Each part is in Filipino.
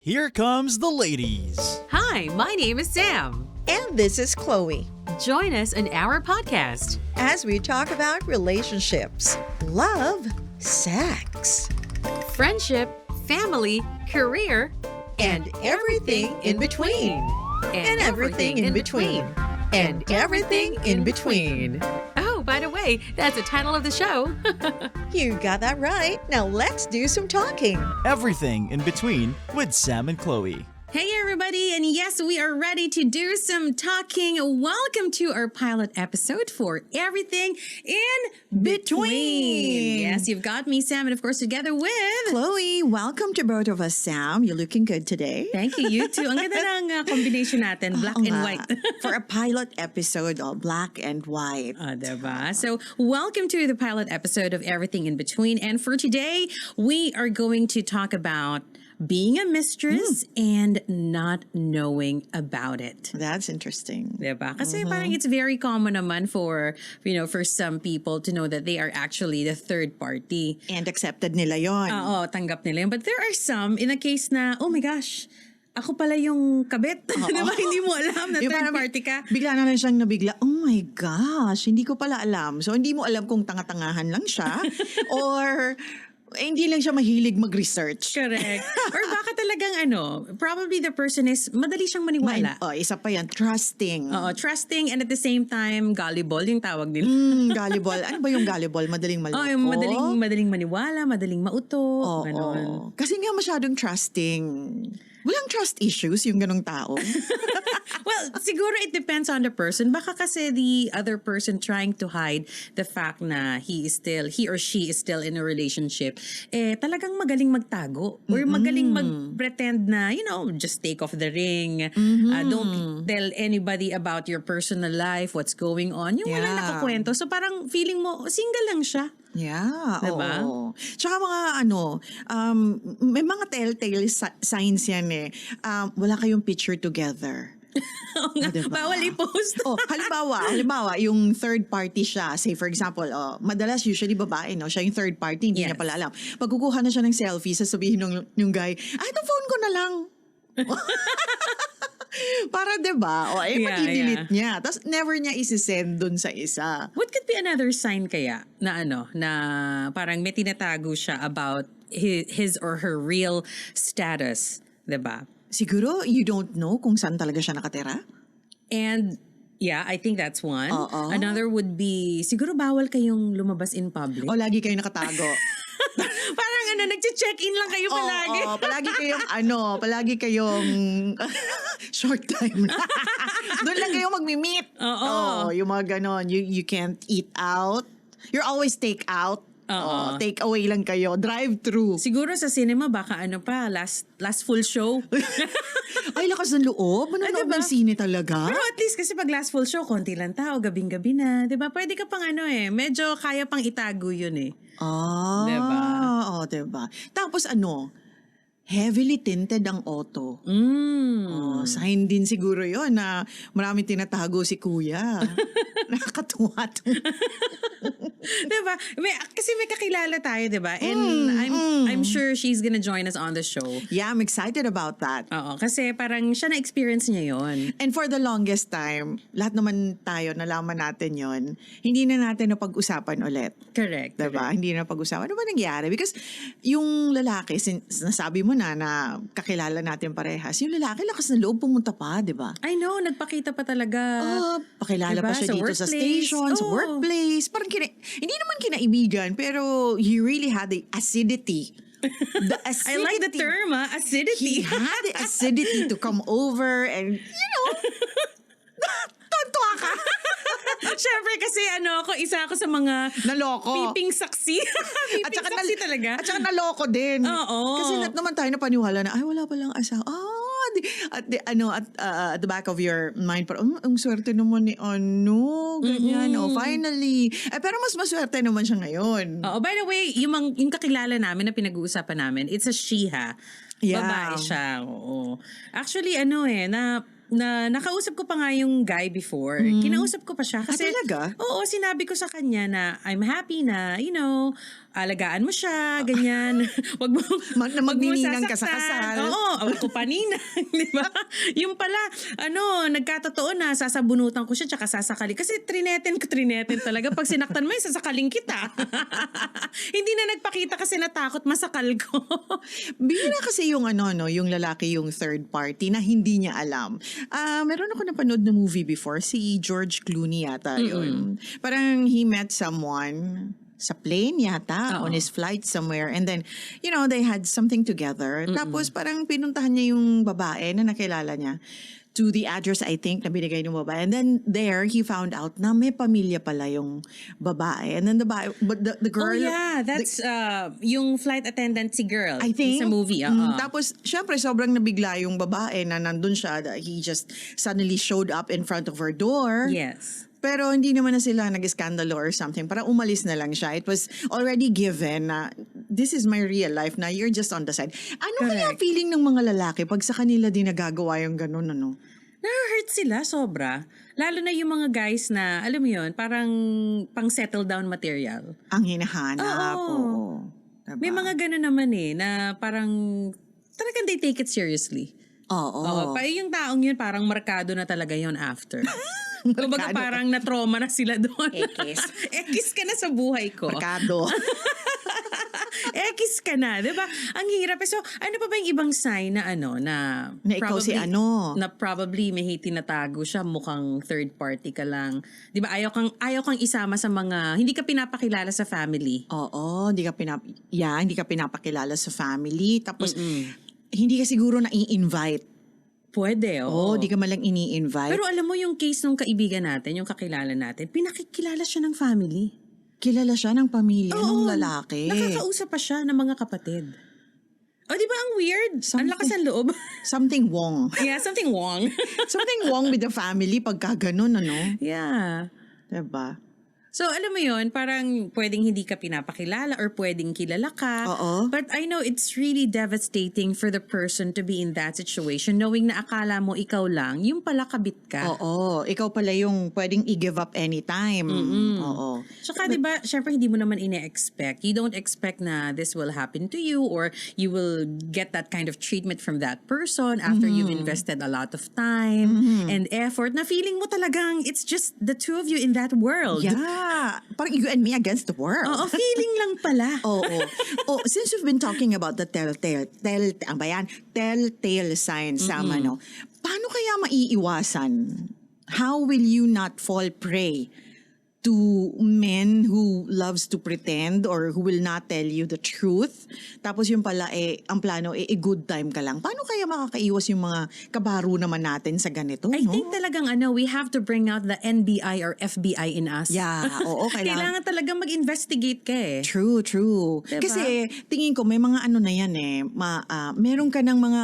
Here comes the ladies. Hi, my name is Sam. And this is Chloe. Join us in our podcast. As we talk about relationships, love, sex, Friendship, family, career, and everything in between. And everything in between. And everything in between. Oh, by the way, that's the title of the show. You got that right. Now let's do some talking. Everything in between with Sam and Chloe. Hey, everybody. And yes, we are ready to do some talking. Welcome to our pilot episode for Everything in Between. Yes, you've got me, Sam, and of course, together with... Chloe, welcome to both of us, Sam. You're looking good today. Thank you, you too. Ang ganda ng combination natin, black Oo and nga. white. For a pilot episode, black and white. Diba? So, welcome to the pilot episode of Everything in Between. And for today, we are going to talk about being a mistress and not knowing about it. That's interesting. Diba? Kasi parang it's very common naman for, for some people to know that they are actually the third party. And accepted nila yon. Oo, tanggap nila yun. But there are some, in a case na, oh my gosh, ako pala yung kabit. Diba? Hindi mo alam na Yung third parang party ka. Bigla na lang siyang nabigla, oh my gosh, hindi ko pala alam. So, hindi mo alam kung tanga-tangahan lang siya or hindi lang siya mahilig mag-research. Correct. Or baka talagang probably the person is madali siyang maniwala. Isa pa yan, trusting. Oo, trusting and at the same time, gullible yung tawag nila. Gullible. Ano ba yung gullible? Madaling maloko? Oh, yung madaling maniwala, madaling mauto, ganon. Kasi nga masyadong trusting. Walang trust issues yung ganong tao. Well, siguro it depends on the person. Baka kasi the other person trying to hide the fact na he or she is still in a relationship, talagang magaling magtago. Or magaling mag-pretend na, just take off the ring. Don't tell anybody about your personal life, what's going on. Yung walang nakakwento. So parang feeling mo, single lang siya. Yeah, Diba? oo. Tsaka mga may mga telltale signs yan eh. Wala kayong picture together. Diba? Bawal i-post. Halimbawa, yung third party siya. Say for example, madalas usually babae, no? Siya yung third party, hindi niya pala alam. Pag kukuha na siya ng selfie, sasabihin yung guy, itong phone ko na lang. Para diba? Mati-delete niya. Tapos never niya isi-send dun sa isa. What could be another sign kaya na na parang may tinatago siya about his or her real status, 'di ba? Siguro you don't know kung saan talaga siya nakatira? And yeah, I think that's one. Oo. Another would be siguro bawal kayong lumabas in public. O lagi kayo nakatago? Parang nagche-check-in lang kayo palagi. Palagi kayong short time na. Doon lang kayo magmi-meet. Oo. Yung mga ganon. You can't eat out. You're always take out. Take away lang kayo. Drive-thru. Siguro sa cinema baka last full show. Ay, lakas ng loob. Manonood ng sine talaga. Pero at least kasi pag last full show, konti lang tao, gabing-gabi na. 'Di ba? Pwede ka pang medyo kaya pang itago yun eh. Diba? Diba? Tapos heavily tinted ang auto. Sign din siguro yon na maraming tinatago si kuya. Nakakatuwa to. Diba? Kasi may kakilala tayo, diba? And I'm sure she's gonna join us on the show. Yeah, I'm excited about that. Oo, kasi parang siya na-experience niya yon. And for the longest time, lahat naman tayo, nalaman natin yon, hindi na natin napag-usapan ulit. Correct. Diba? Correct. Hindi na napag-usapan. Ano ba nangyari? Because yung lalaki, nasabi mo na kakilala natin parehas, yung lalaki lakas ng loob pumunta pa, diba? I know, nagpakita pa talaga. Pakilala Diba? pa siya Sa dito sa workplace. station, sa workplace. Parang hindi naman kinaibigan, pero he really had the acidity. I like the term, acidity. He had the acidity to come over and, tontuwa ka. Siyempre kasi isa ako sa mga Naloko. peeping saksi. Peeping saksi talaga. At saka naloko din. Oo. Kasi naman tayo napaniwala na, ay wala palang asawa. At the back of your mind, parang, ang swerte naman ni ganyan. Finally. Pero mas maswerte naman siya ngayon. Oh, by the way, yung kakilala namin na pinag-uusapan namin, it's a she, ha? Yeah. Babae siya. Oo. Actually, nakausap ko pa nga yung guy before. Kinausap ko pa siya kasi talaga? Oo, sinabi ko sa kanya na I'm happy na, alagaan mo siya, ganyan. Wag mo Magnininang ka sa sasaktan. kasal. Oo, wag ko paninang, di ba? Yung pala, nagkatotoo na sasabunutan ko siya tsaka sasakali. Kasi trineten talaga. Pag sinaktan mo, sasakaling kita. Hindi na nagpakita kasi natakot masakal ko. Bihira kasi yung yung lalaki yung third party na hindi niya alam. Meron ako napanood na movie before, si George Clooney yata yun. Parang he met someone sa plane yata, on his flight somewhere. And then, they had something together. Tapos parang pinuntahan niya yung babae na nakilala niya to the address, I think, na binigay ng babae. And then there, he found out na may pamilya pala yung babae. And then but the girl... Oh yeah, that's yung flight attendant si girl. I think. Sa movie. Tapos, syempre, sobrang nabigla yung babae na nandun siya. He just suddenly showed up in front of her door. Yes. Pero hindi naman na sila nag-skandalo or something. Parang umalis na lang siya. It was already given na this is my real life na you're just on the side. Ano kaya feeling ng mga lalaki pag sa kanila din nagagawa yung ganun, Na-hurt sila sobra. Lalo na yung mga guys na, alam mo yun, parang pang-settle down material. Ang hinahanap. Oo. Diba? May mga ganun naman na parang talagang they take it seriously. Oo. Yung taong yun, parang markado na talaga yun after. Kumbaga parang na-trauma na sila doon. Ekis ka na sa buhay ko. Markado. Ekis ka na, di ba? Ang hirap. So, ano pa ba yung ibang sign na Na ikaw si Na probably may tinatago siya, mukhang third party ka lang. Di ba? Ayaw kang isama sa mga, hindi ka pinapakilala sa family. Oo, hindi ka pinapakilala sa family. Tapos, hindi ka siguro na-i-invite. Pwede, oo. Di ka malang ini-invite. Pero alam mo yung case ng kaibigan natin, yung kakilala natin, pinakikilala siya ng family. Kilala siya ng pamilya ng lalaki. Nakakausap pa siya ng mga kapatid. Di ba ang weird? Ang lakas ng loob. Something wrong. Yeah, something wrong. Something wrong with the family pagka ganun, Yeah. Diba? So, alam mo yun, parang pwedeng hindi ka pinapakilala or pwedeng kilala ka. Oo. But I know it's really devastating for the person to be in that situation knowing na akala mo ikaw lang, yung pala kabit ka. Oo. Ikaw pala yung pwedeng i-give up anytime. Oo. Tsaka diba, syempre hindi mo naman ine-expect. You don't expect na this will happen to you or you will get that kind of treatment from that person after you've invested a lot of time and effort na feeling mo talagang it's just the two of you in that world. Yeah. Parang you and me against the world. Oo, feeling lang pala. Oo. Since we've been talking about the telltale signs, paano kaya maiiwasan? How will you not fall prey to men who loves to pretend or who will not tell you the truth? Tapos yung pala ang plano good time ka lang. Paano kaya makakaiwas yung mga kabaro naman natin sa ganito? I think talagang we have to bring out the NBI or FBI in us. Yeah, oo. Kailangan talagang mag-investigate ka True. Diba? Kasi tingin ko may mga na yan meron ka ng mga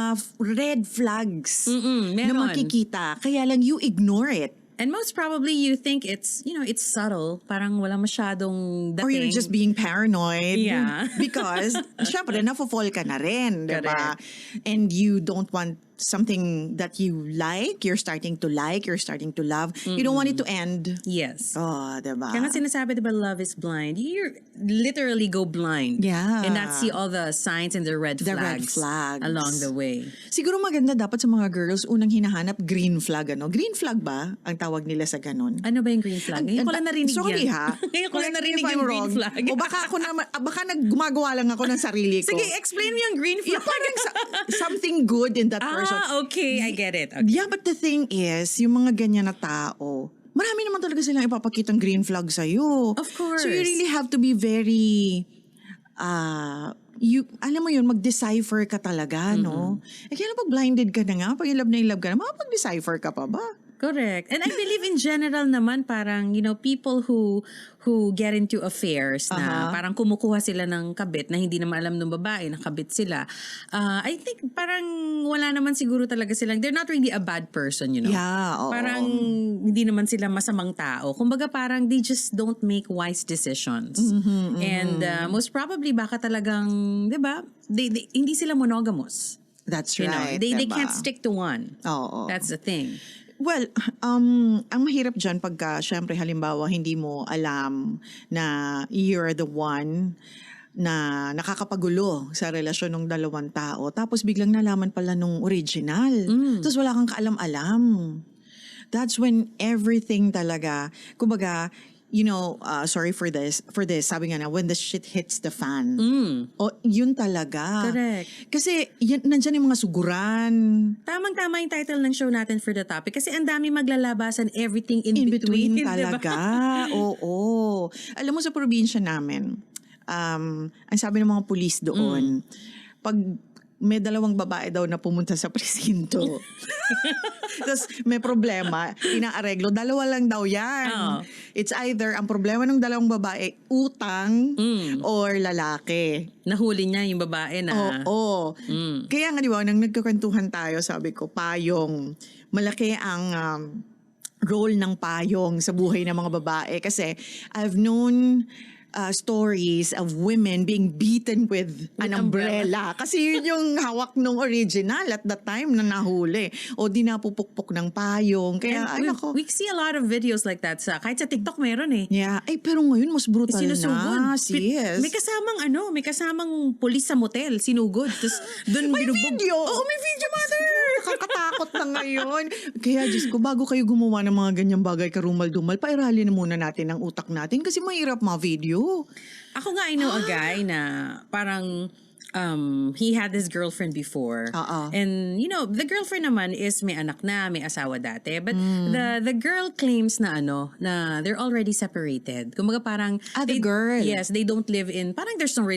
red flags na meron. makikita. Kaya lang you ignore it. And most probably you think it's subtle. Parang wala masyadong dating. Or you're just being paranoid. Yeah. Because, syempre, nafo-fall ka na rin, diba? Correct. And you don't want something that you like, you're starting to love. You don't want it to end. Yes. Oh, diba? Kaya nga sinasabi, diba, love is blind. You literally go blind. Yeah. And not see all the signs and the red flags along the way. Siguro maganda dapat sa mga girls, unang hinahanap, green flag, Green flag ba ang tawag nila sa ganun? Ano ba yung green flag? Ngayon ko lang narinig Sorry, yan. ha? Ngayon ko lang narinig yung green flag. O baka gumagawa lang ako ng sarili ko. Sige, explain mo yung green flag. Yung parang something good in that person. Okay. I get it. Okay. Yeah, but the thing is, yung mga ganyan na tao, marami naman talaga silang ipapakitang green flag sa'yo. Of course. So you really have to be very, alam mo yun, mag-decipher ka talaga, no? Kaya pag blinded ka na nga, pag in love ka na, makapag-decipher ka pa ba? Correct. And I believe in general naman parang, people who get into affairs na parang kumukuha sila ng kabit na hindi naman alam ng babae na kabit sila. I think parang wala naman siguro talaga silang, they're not really a bad person, Yeah, oo. Parang hindi naman sila masamang tao. Kumbaga parang they just don't make wise decisions. And most probably baka talagang, di ba, they hindi sila monogamous. That's You know, right. they diba? can't stick to one. Oo. That's the thing. Well, ang mahirap dyan pagka, syempre, halimbawa, hindi mo alam na you're the one. na nakakapagulo sa relasyon ng dalawang tao. Tapos biglang nalaman pala nung original. Tapos wala kang kaalam-alam. That's when everything talaga, kumbaga, sorry for this, sabi nga na, when the shit hits the fan. O, yun talaga. Correct. Kasi, nandyan yung mga suguran. Tamang-tama yung title ng show natin for the topic kasi ang dami maglalabasan, everything in between. Diba? Talaga. Oo. Alam mo sa probinsya namin, ang sabi ng mga pulis doon, pag may dalawang babae daw na pumunta sa presinto. Tapos may problema, inaareglo, dalawa lang daw yan. Oh. It's either ang problema ng dalawang babae, utang or lalaki. Nahuli niya yung babae na... Oo. Kaya nga di ba, nang nagkukwentuhan tayo, sabi ko, payong. Malaki ang role ng payong sa buhay ng mga babae. Kasi I've known stories of women being beaten with an umbrella. Kasi yun yung hawak nung original at the time na nahuli. O di napupukpok ng payong. Kaya, we see a lot of videos like that kahit sa TikTok meron eh. Yeah. Ay, pero ngayon mas brutal Sinusugod. na. Sis. May kasamang pulis sa motel, sinugod. Tapos doon May video! Oo, may video, mother! Nakakatakot na ngayon. Kaya, Diyos ko, bago kayo gumawa ng mga ganyang bagay karumal-dumal, pairali na muna natin ang utak natin kasi mahirap ma-video. Ako nga, I know a guy na parang he had this girlfriend before. And, the girlfriend naman is may anak na, may asawa dati. But the girl claims na na they're already separated. Kumbaga parang... the girl? Yes, they don't live in... Parang there's no...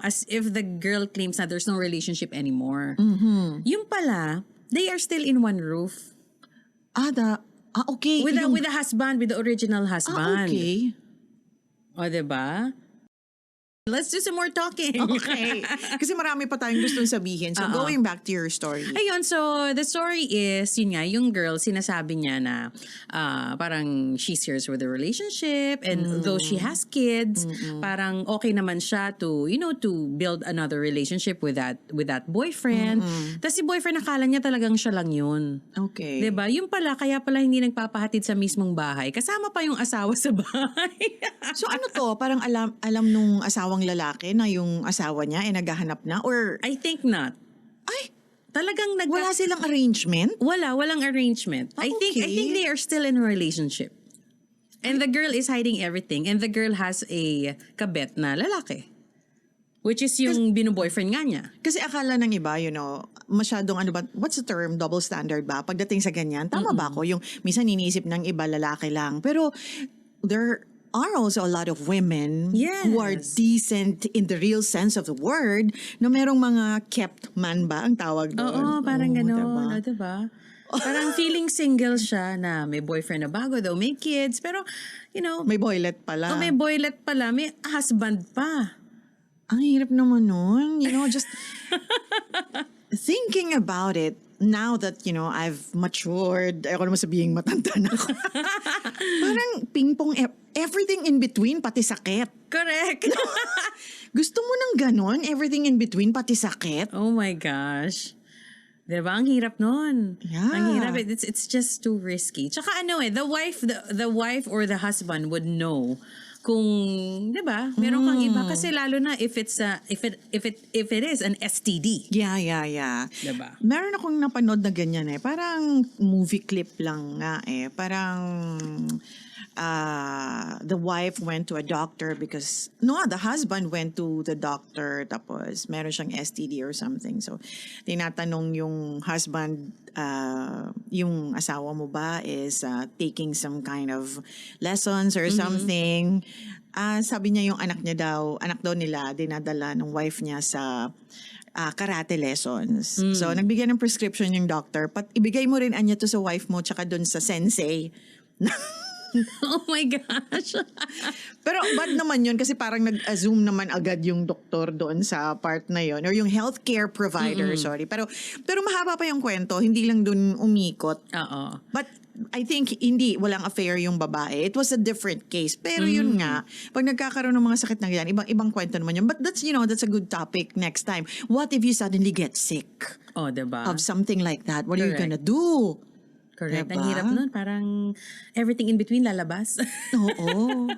as if the girl claims na there's no relationship anymore. Yung pala, they are still in one roof. Okay. With the husband, with the original husband. Okay. O, diba? Let's do some more talking. Okay. Kasi marami pa tayong gustong sabihin. So, going back to your story. Ayun, so the story is, yun nga, yung girl, sinasabi niya na parang she's serious with the relationship and though she has kids, parang okay naman siya to, to build another relationship with that boyfriend. Tapos si boyfriend, akala niya talagang siya lang yun. Okay. Diba? Yung pala, kaya pala hindi nagpapahatid sa mismong bahay. Kasama pa yung asawa sa bahay. So ano to? Parang alam nung asawang lalaki na yung asawa niya ay naghahanap na? Or I think not. ay, Talagang wala silang arrangement? walang arrangement. I think they are still in a relationship. And the girl is hiding everything. And the girl has a kabet na lalaki. Which is yung bino-boyfriend nga niya. Kasi akala ng iba, masyadong what's the term? Double standard ba? Pagdating sa ganyan, tama ba ako? Yung minsan iniisip ng iba, lalaki lang. Pero there are also a lot of women who are decent in the real sense of the word na merong mga kept man ba ang tawag doon? Oo, parang gano'n. Diba? Diba? Parang feeling single siya na may boyfriend na bago daw, may kids. Pero, may boylet pala. may boylet pala, may husband pa. Ang hirap naman nun. Just thinking about it, now that, I've matured, ayoko naman sabihin matanda na ako. Parang ping-pong, everything in between, pati sakit. Correct. Gusto mo ng ganon? Everything in between, pati sakit? Oh my gosh. Diba? Ang hirap nun. Yeah. Ang hirap. It's just too risky. Tsaka the wife or the husband would know kung, diba, meron kang iba. Kasi lalo na if it is an STD. Yeah. Diba? Meron akong napanood na ganyan parang movie clip lang nga Parang the wife went to a doctor because, the husband went to the doctor tapos meron siyang STD or something. So, tinatanong yung husband, yung asawa mo ba is taking some kind of lessons or something. Sabi niya yung anak daw nila, dinadala ng wife niya sa karate lessons. So, nagbigay ng prescription yung doctor. Ibigay mo rin anya to sa wife mo tsaka dun sa sensei. Oh my gosh. Pero bad naman yun kasi parang nag-assume naman agad yung doktor doon sa part na yun or yung healthcare provider, sorry. Pero mahaba pa yung kwento, hindi lang doon umikot. Oo. But I think walang affair yung babae. It was a different case. Pero yun nga, pag nagkakaroon ng mga sakit na ganyan, ibang kwento naman yun. But that's a good topic next time. What if you suddenly get sick Oh, diba? of something like that? What are you Correct. gonna do? Correct. Diba? Ang hirap nun. Parang everything in between lalabas. Oo.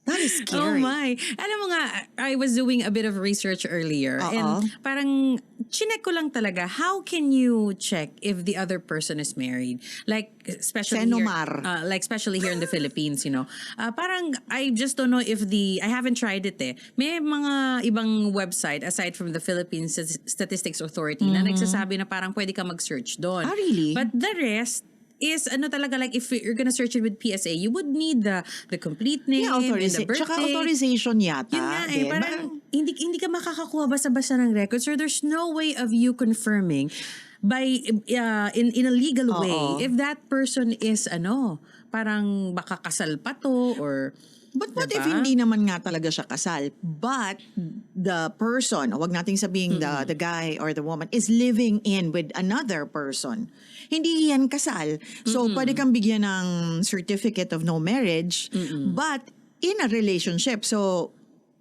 That is Oh scary. my. Alam mo nga, I was doing a bit of research earlier. And parang, chinek ko lang talaga, how can you check if the other person is married? Like, especially Senomar. here, especially here in the Philippines, parang, I just don't know if I haven't tried it eh. May mga ibang website aside from the Philippine Statistics Authority na nagsasabi na parang pwede ka mag-search doon. Ah, really? But the rest, is talaga like if you're gonna search it with PSA, you would need the complete name and the birthday. Tsaka authorization yata. Yun nga din. parang hindi ka makakakuha basta-basta ng records, or there's no way of you confirming by in a legal way if that person is parang baka kasal pa to or But what diba? if hindi naman nga talaga siya kasal, but the person, wag nating sabihin the guy or the woman, is living in with another person. Hindi yan kasal. So, pwede kang bigyan ng certificate of no marriage, but in a relationship. So,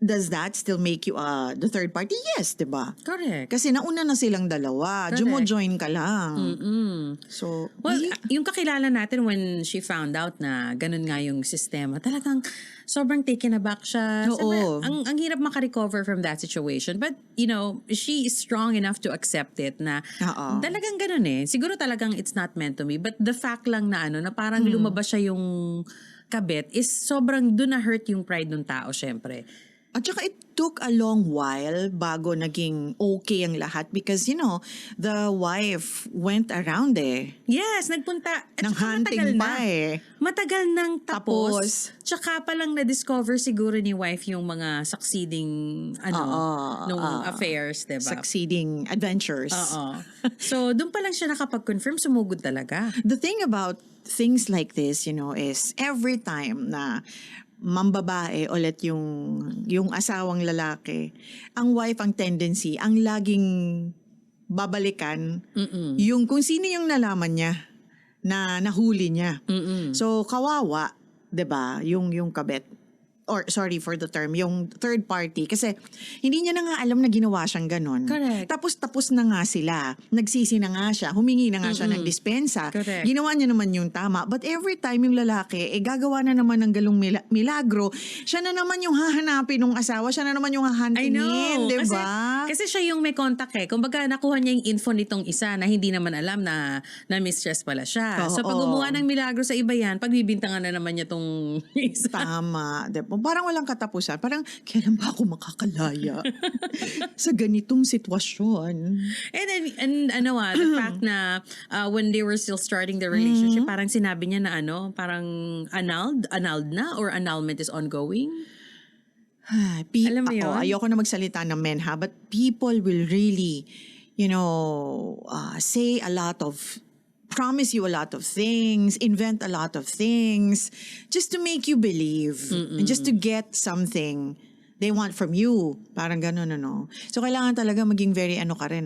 does that still make you the third party? Yes, diba? Correct. Kasi nauna na silang dalawa. Join ka lang. So, Well, yung kakilala natin when she found out na ganun nga yung sistema, talagang sobrang taken aback siya. Oo. Ang hirap makarecover from that situation. But, she is strong enough to accept it na talagang ganun eh. Siguro talagang it's not meant to be. But the fact lang na na parang lumabas siya yung kabit is sobrang doon na hurt yung pride ng tao, syempre. At saka it took a long while bago naging okay ang lahat because, the wife went around Yes, nagpunta. At Nang saka hunting matagal pa na. Matagal nang tapos. Tsaka palang na-discover siguro ni wife yung mga succeeding affairs, diba? Succeeding adventures. Oo. So, doon pa lang siya nakapag-confirm, sumugod talaga. The thing about things like this, is every time na mambabae ulit yung asawang lalaki, ang wife ang tendency, ang laging babalikan yung kung sino yung nalaman niya na nahuli niya. So kawawa, 'di ba? Yung kabet. Or sorry for the term, yung third party. Kasi hindi niya na nga alam na ginawa siyang ganon. Correct. Tapos na nga sila. Nagsisi na nga siya. Humingi na nga siya ng dispensa. Correct. Ginawa niya naman yung tama. But every time yung lalaki, gagawa na naman ng galong milagro. Siya na naman yung hahanapin ng asawa. Siya na naman yung I hahantingin. know. Diba? Kasi siya yung may contact eh. Kumbaga, nakuha niya yung info nitong isa na hindi naman alam na mistress pala siya. So, pag gumawa ng milagro sa iba yan, pagbibintangan na naman niya tong isa. Tama. Diba? Parang walang katapusan. Parang, kailan ba ako makakalaya sa ganitong sitwasyon? And the fact na when they were still starting the relationship, parang sinabi niya na parang annulled na or annulment is ongoing. Alam mo yun? Ayoko na magsalita ng men ha, but people will really, say a lot of, promise you a lot of things, invent a lot of things, just to make you believe, and just to get something they want from you. Parang ganun, So, kailangan talaga maging very ka rin,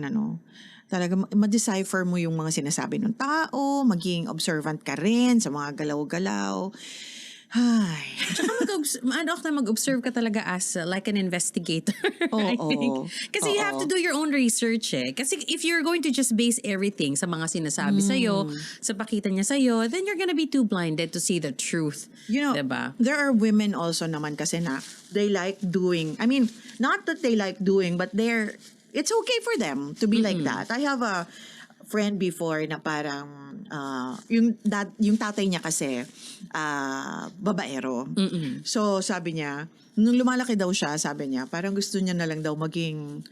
Talaga ma-decipher mo yung mga sinasabi ng tao, maging observant ka rin sa mga galaw-galaw. Ay. Tsaka mag-observe ka talaga as like an investigator. I think. Kasi you have to do your own research eh. Kasi if you're going to just base everything sa mga sinasabi sa'yo, sa pakita niya sa'yo, then you're gonna be too blinded to see the truth. Diba? There are women also naman kasi na they like doing, not that they like doing, but it's okay for them to be like that. I have a friend before na parang yung tatay niya kasi babaero. So sabi niya, nung lumalaki daw siya, sabi niya, parang gusto niya na lang daw maging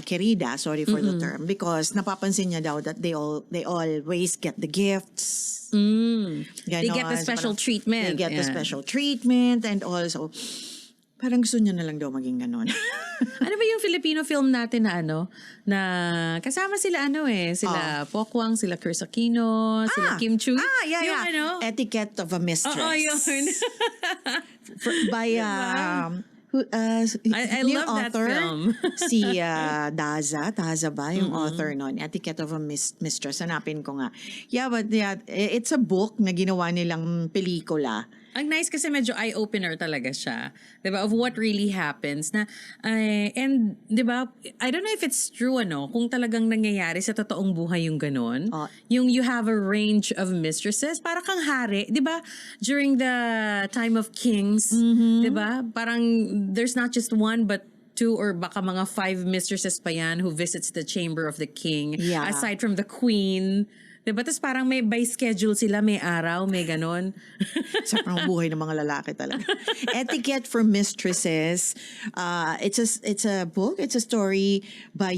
querida, sorry for the term, because napapansin niya daw that they always get the gifts. They Ganon, get the special treatment. They get the special treatment and also parang gusto niya na lang daw maging ganon. Ano ba yung Filipino film natin na na kasama sila sila Pokwang, sila Chris Aquino, sila Kim Chu. Yeah. Yung Etiquette of a Mistress. Oo, yun. By I yung love that author, film. si Daza ba yung author nun? Etiquette of a Mistress. Hanapin ko nga. Yeah, but it's a book na ginawa nilang pelikula. Ang nice kasi medyo eye-opener talaga siya. 'Di ba? Of what really happens na and 'di ba? I don't know if it's true kung talagang nangyayari sa totoong buhay yung ganon. Oh. Yung you have a range of mistresses, para kang hari, 'di ba? During the time of kings, 'di ba? Parang there's not just one but two or baka mga 5 mistresses pa yan who visits the chamber of the king. Yeah. Aside from the queen. Diba? Tapos parang may by schedule sila, may araw, may ganon. Sa parang buhay ng mga lalaki talaga. Etiquette for Mistresses. It's a book. It's a story by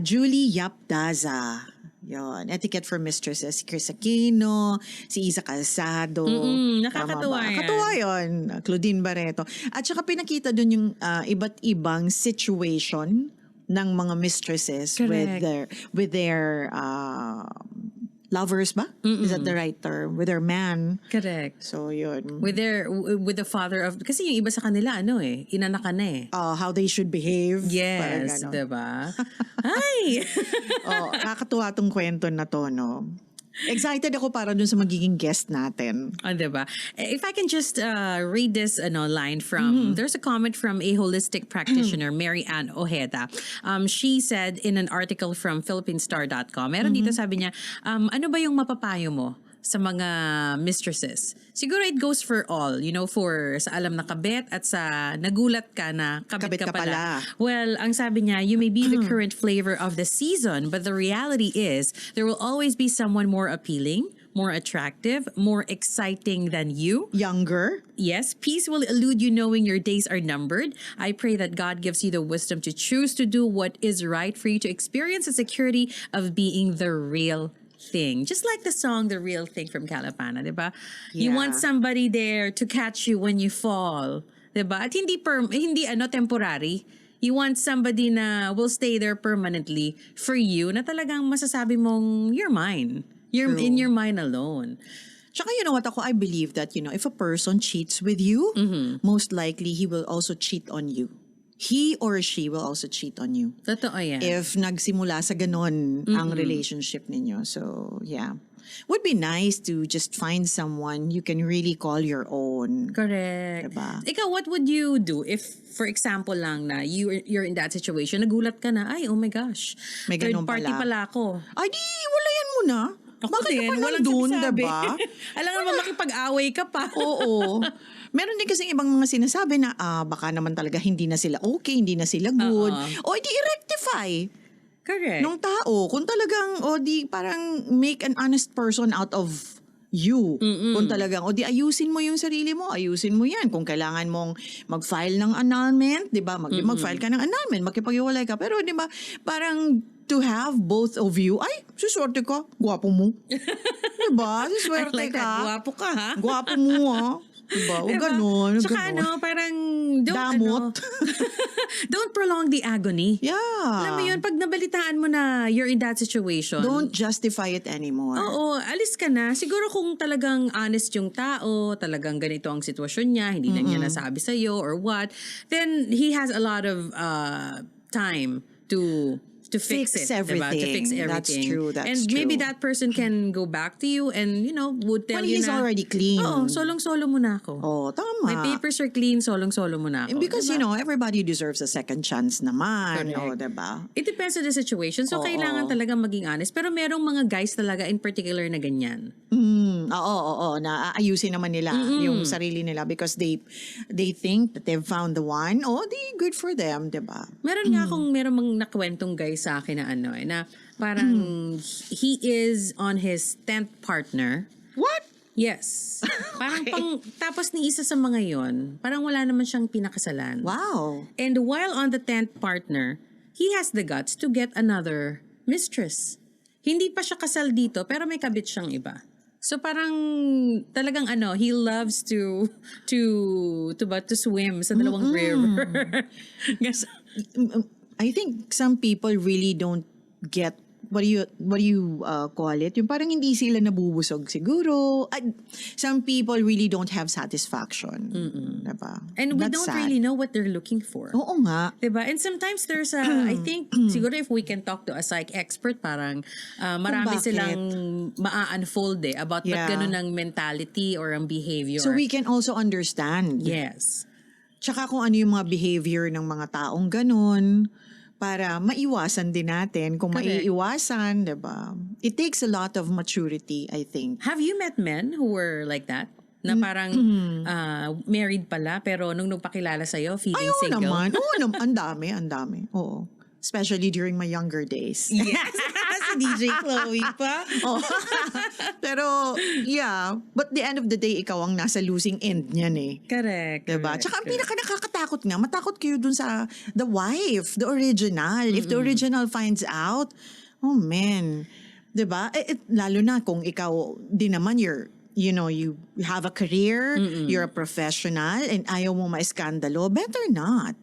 Julie Yap Daza. Yon, Etiquette for Mistresses. Si Chris Aquino, si Isa Calzado. Nakakatuwa yan. Nakakatuwa yun. Claudine Barreto. At saka pinakita dun yung iba't ibang situation ng mga mistresses Correct. with their lovers ba? Is that the right term? With their man. Correct. So, yun. With the father of, kasi yung iba sa kanila, inanak ka na eh. How they should behave. Parang Yes, ganon. diba? Ay! Nakakatuwa tong kwento na to, no? Excited ako para dun sa magiging guest natin. Diba? If I can just read this line from, there's a comment from a holistic practitioner, Mary Ann Ojeda. She said in an article from philippinesstar.com, meron dito sabi niya, ano ba yung mapapayo mo sa mga mistresses? Siguro it goes for all, for sa alam na kabit at sa nagulat ka na kabit ka pala. Well, ang sabi niya, you may be the current flavor of the season, but the reality is there will always be someone more appealing, more attractive, more exciting than you. Younger. Yes, peace will elude you knowing your days are numbered. I pray that God gives you the wisdom to choose to do what is right for you to experience the security of being the real thing. Just like the song The Real Thing from Calapana, diba? You want somebody there to catch you when you fall, diba? At hindi temporary. You want somebody na will stay there permanently for you, na talagang masasabi mong you're mine. You're in your mind alone. Tsaka you know what, I believe that, if a person cheats with you, most likely he will also cheat on you. He or she will also cheat on you. Totoo yan. If nagsimula sa ganon ang relationship ninyo. So, yeah. Would be nice to just find someone you can really call your own. Correct. Diba? Ikaw, what would you do if, for example lang na you're in that situation, nagulat ka na, ay, oh my gosh, May third ganun party pala ako. Ay, di, walayan mo na. Ako Bakit din, ka pa walang nandun, sabi-sabi. diba? Alam naman makipag-away ka pa. Oo. Meron din kasing ibang mga sinasabi na baka naman talaga hindi na sila okay, hindi na sila good. O di i-rectify Correct. nung tao. Kung talagang, di parang make an honest person out of you. Kung talagang, di ayusin mo yung sarili mo, ayusin mo yan. Kung kailangan mong mag-file ng annulment, di ba? Mag-file ka ng annulment, makipag-iwalay ka. Pero di ba, parang to have both of you, ay, suswerte ka, gwapo mo. Di ba? Suswerte like ka. that. Gwapo ka, ha? Gwapo mo, ha? Diba? O ganon. Tsaka parang Damot. don't prolong the agony. Yeah. Alam mo yun, pag nabalitaan mo na you're in that situation, Don't justify it anymore. oo, alis ka na. Siguro kung talagang honest yung tao, talagang ganito ang sitwasyon niya, hindi na niya nasabi sa'yo or what, then he has a lot of time to fix it. everything. Diba? To fix everything. That's true. And maybe that person can go back to you and, would tell When you he's na, already clean. oo, solong-solo muna ako. Oh, tama. My papers are clean, solong-solo muna ako. And because, Diba? everybody deserves a second chance naman. Correct. Oh, diba? It depends on the situation. So, Oo. kailangan talaga maging honest. Pero merong mga guys talaga in particular na ganyan. Oo, na ayusin naman nila yung sarili nila because they think that they've found the one. Oh, di good for them, diba? Meron nga akong merong mga nakwentong guy sa akin na parang he is on his 10th partner. What? Yes. Parang tapos ni isa sa mga yon, parang wala naman siyang pinakasalan. Wow. And while on the 10th partner, he has the guts to get another mistress. Hindi pa siya kasal dito, pero may kabit siyang iba. So parang talagang he loves to swim sa dalawang river. Yes. I think some people really don't get what do you call it? Yung parang hindi sila nabubusog siguro. Some people really don't have satisfaction. Diba? And we That's don't sad. really know what they're looking for. Oo nga. Diba? And sometimes there's I think, siguro if we can talk to a psych expert, parang marami bakit? silang maa-unfold about ba't Yeah. ganun ang mentality or ang behavior. So we can also understand. Yes. Tsaka kung ano yung mga behavior ng mga taong ganun para maiwasan din natin. Kung Correct. maiiwasan, diba? It takes a lot of maturity, I think. Have you met men who were like that? Na parang married pala, pero nung nagpakilala sa'yo, feeling Ay, oo single? naman. Oo naman. Ang dami. Oo. Especially during my younger days. Yes. Si DJ Chloe pa. Oh. Pero, yeah. But the end of the day, ikaw ang nasa losing end niyan eh. Correct. Diba? correct, Tsaka ang correct. pinaka-nakakatakot nga, matakot kayo dun sa the wife, the original. If the original finds out, oh man. Diba? Lalo na kung ikaw, di naman you have a career, you're a professional, and ayaw mo ma-eskandalo, better not.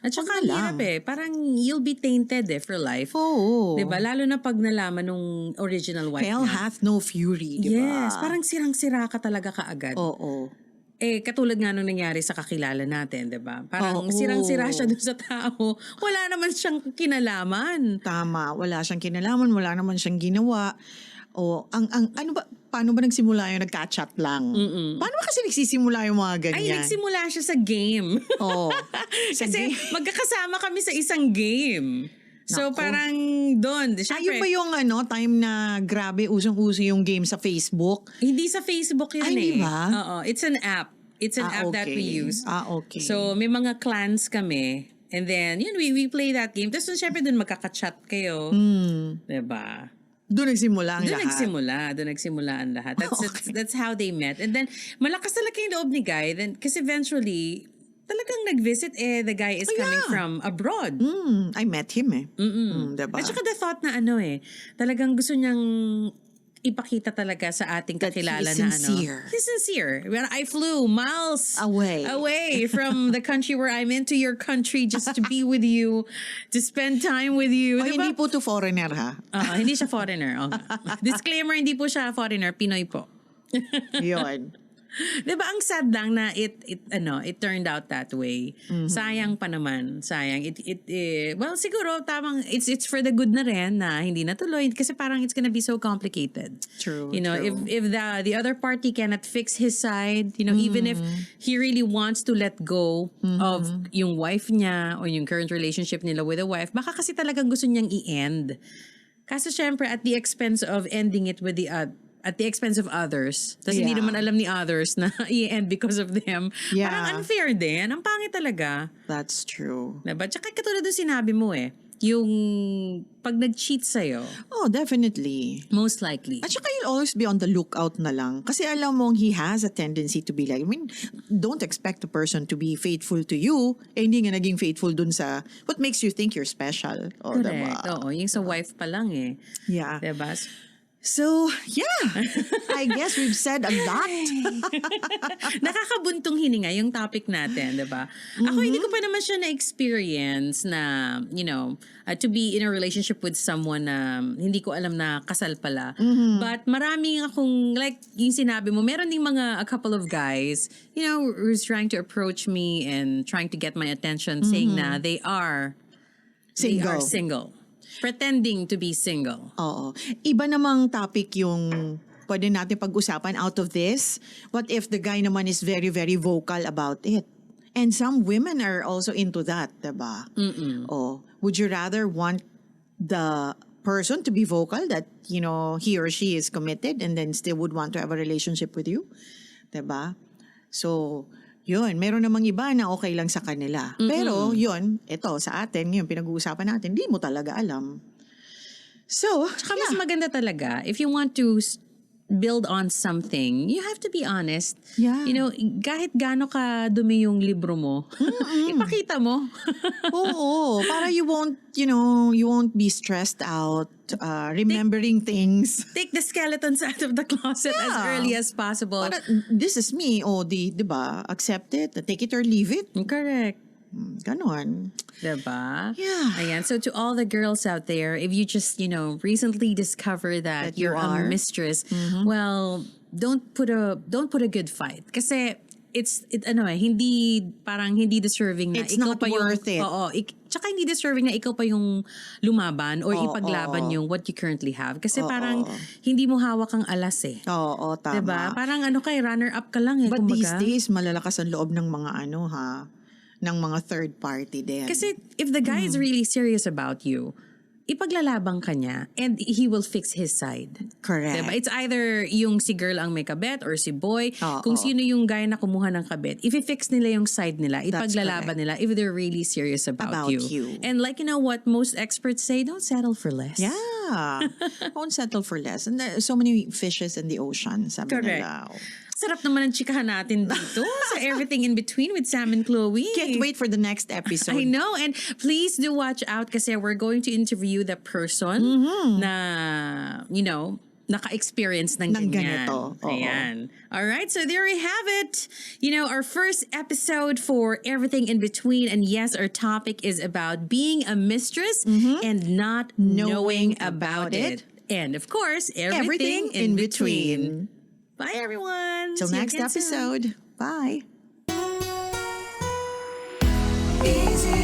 At saka Wag na lang. hirap parang you'll be tainted for life. Oo. Diba? Lalo na pag nalaman nung original wife Hell niya. hath no fury, diba? Yes, parang sirang-sira ka talaga kaagad. Oo. Katulad nga nung nangyari sa kakilala natin, diba? Parang Oo. sirang-sira siya dun sa tao. Wala naman siyang kinalaman. Tama. Wala siyang kinalaman, wala naman siyang ginawa. O, paano ba nagsimula yung nagka-chat lang? Paano ba kasi nagsisimula yung mga ganyan? Ay, nagsimula siya sa game. Oo. Kasi magkakasama kami sa isang game. So Naku. parang doon. Ayun Siyempre, ba yung time na grabe, usong-uso yung game sa Facebook? hindi sa Facebook yun Ay, di ba? Oo, it's an app. It's an app that we use. Okay. So may mga clans kami. And then, we play that game. Tapos syempre doon magkaka-chat kayo. Diba? Doon nagsimula ang Doon lahat. Doon nagsimula ang lahat. That's how they met. And then, malakas talaga yung loob ni Guy. Then, kasi eventually, talagang nag-visit, the guy is coming yeah. from abroad. I met him eh. Diba? At saka the thought na talagang gusto niyang ipakita talaga sa ating That kakilala he's na sincere. He's sincere. When I flew miles Away. from the country where I'm into your country just to be with you, to spend time with you. O, Diba? hindi po to foreigner ha. Hindi siya foreigner. Disclaimer, hindi po siya foreigner. Pinoy po. Yun. Diba ang sad lang na it turned out that way. Sayang pa naman. Sayang. Well, siguro tamang it's for the good na rin na hindi natuloy kasi parang it's gonna be so complicated. True, If true. the other party cannot fix his side, even if he really wants to let go of yung wife niya or yung current relationship nila with the wife, baka kasi talagang gusto niyang i-end. Kaso syempre at the expense of ending it with at the expense of others. Tapos hindi Yeah. naman alam ni others na i-end because of them. Yeah. Parang unfair din. Ang pangit talaga. That's true. Diba? Tsaka katulad ng sinabi mo yung pag nag-cheat sa'yo, Oh, definitely. most likely. At saka you'll always be on the lookout na lang. Kasi alam mong he has a tendency to be like, don't expect a person to be faithful to you. Hindi nga naging faithful dun sa what makes you think you're special. Oh, Correct. diba? Oo, yung sa wife pa lang Yeah. Diba? So, yeah. I guess we've said a lot. Nakakabuntong hininga yung topic natin, diba? Ako hindi ko pa naman siya na-experience na, to be in a relationship with someone na hindi ko alam na kasal pala. But maraming akong, like yung sinabi mo, meron ding a couple of guys, who's trying to approach me and trying to get my attention saying na they are single. Pretending to be single. Oo. Iba namang topic yung pwede natin pag-usapan out of this. What if the guy naman is very, very vocal about it? And some women are also into that, diba? Oh, would you rather want the person to be vocal that, he or she is committed and then still would want to have a relationship with you? Diba? So, yun, meron namang iba na okay lang sa kanila. Pero yun, ito sa atin, ngayon pinag-uusapan natin, di mo talaga alam. So, Tsaka mas maganda talaga, if you want to build on something, you have to be honest. Yeah. Kahit gaano ka dumi yung libro mo, ipakita mo. Oo, para you won't be stressed out remembering things. Take the skeletons out of the closet as Yeah. early as possible. Para, this is me, di ba? Accept it, take it or leave it. Correct. Ganon. Diba? Yeah. Ayan. So to all the girls out there, if you just, recently discover that, That you you're are. a mistress, well, don't put a good fight. Kasi hindi deserving na It's ikaw not pa yung, worth it. Oo, tsaka hindi deserving na ikaw pa yung lumaban or Oo. ipaglaban yung what you currently have. Kasi parang hindi mo hawak ang alas eh. Oo, tama. Diba? Parang runner up ka lang eh. But these kumbaga. days, malalakas ang loob ng mga ng mga third party din. Kasi if the guy is really serious about you, ipaglalabang ka niya and he will fix his side. Correct. Diba? It's either yung si girl ang may kabet or si boy. Oo. Kung sino yung guy na kumuha ng kabet, i-fix nila yung side nila, That's ipaglalaban nila if they're really serious about you. you. And like what most experts say, don't settle for less. Yeah. Won't settle for less. And there are so many fishes in the ocean, sabi Correct. nila. Sarap naman ang chikahan natin dito sa Everything in Between with Sam and Chloe. Can't wait for the next episode. I know. And please do watch out kasi we're going to interview the person na, naka-experience ng ganyan. ganito. Oo. Ayan. All right. So there we have it. Our first episode for Everything in Between. And yes, our topic is about being a mistress and not knowing about it. And of course, everything in between. Bye, everyone. Till See you next again soon. episode. Bye. Easy